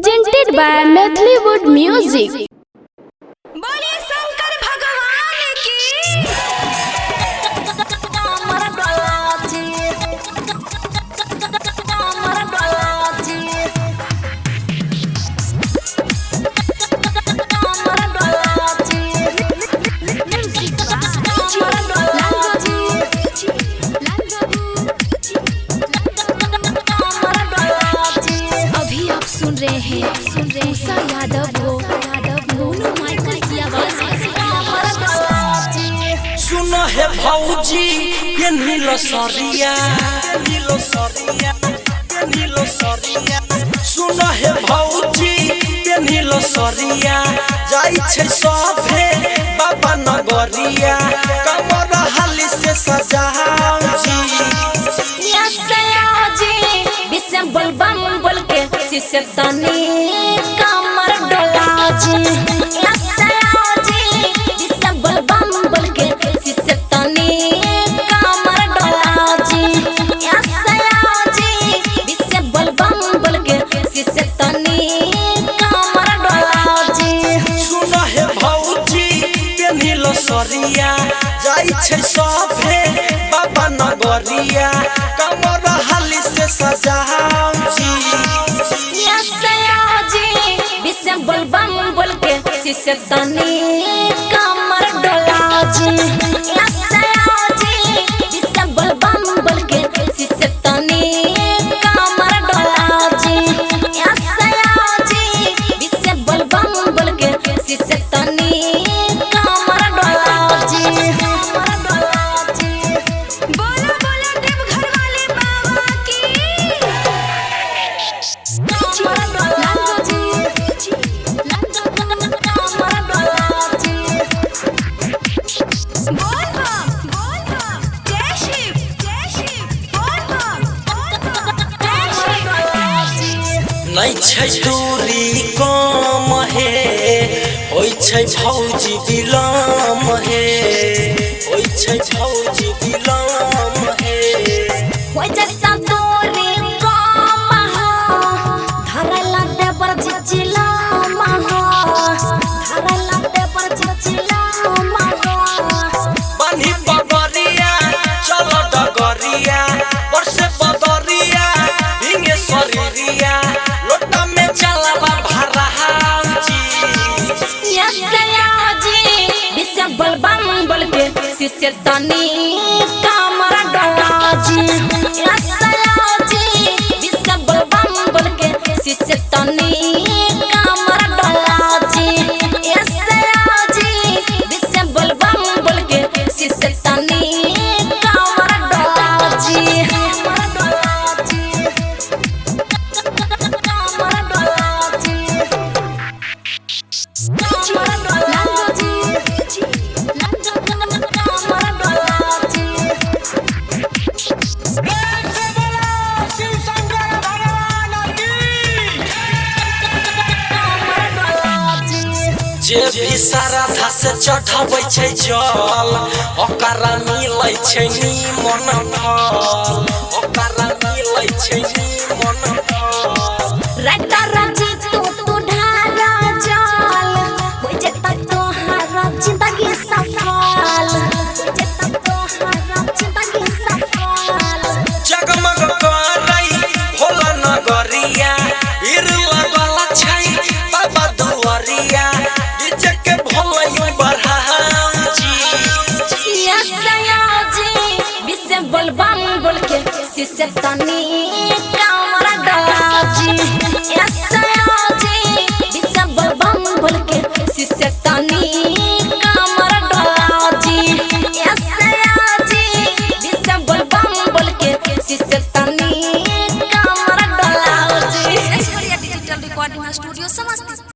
presented by Methleywood Music. बोलिए शंकर भगवान की। अभी आप सुन रहे हैं उषा यादव को मोनू माइकल की आवाज। सुनो है भौजी ये नीलो सरिया सुनो है भौजी ये नीलो सरिया जाई छे सभे बाबा नगरिया कमर हाली से सजाओ जी बोल बम बोल के शिष्य तनी कमर डोला जी। बोल बम बोल के शिष्य तनी कमर डोला जी। बोल बम बोल के शिष्य तनी कमर डोला जी। सुनो है भौजी ये नीलो सरिया जाई छे सभे बाबा नगरिया कमर हाली से सजाओ जी बोल बम बोल के शिष्य तनी कमर डोला जी। बोल बम बोल के शिष्य तनी कमर डोला जी। बोल बम बोल के शिष्य तनी कमर डोला जी। बोलो बोलो देवघर वाले बाबा की। नहीं छै दूरी कम हे होई छै भौजी विलम हे होई छै भौजी विलम हे होई जता तोरे कम हो धरला देवर चिचिला महो धरला देवर चिचिला महो पानी पगरिया चल डगरिया वर्षे पदरिया भिंगे शरीरिया लोटा में चलावा भरा जी विश्व बोल बम बोल के शिष्य तनी कमर डोला जी। विश्व बोल बम बोल के शिष्य तनी कमर डोला जी। विश्व बोल बम बोल के शिष्य तनी कमर डोला जी। जे भी श्रद्धा से चढ़ाबै छै जल ओकरा मिलै छै निमन फल ओकरा मिलै छै निमन फल रटा राजी तू ढारा जल हो जता तोहारा जिंदगी सफल हो जता तोहारा जिंदगी सफल जगमग करै भोला नगरिया हीर लगला छै बाबा दुआरिया डीजे के भोला बढ़ाऊ जी विश्व बोल बम बोल के शिष्य तनी कमर डोला जी।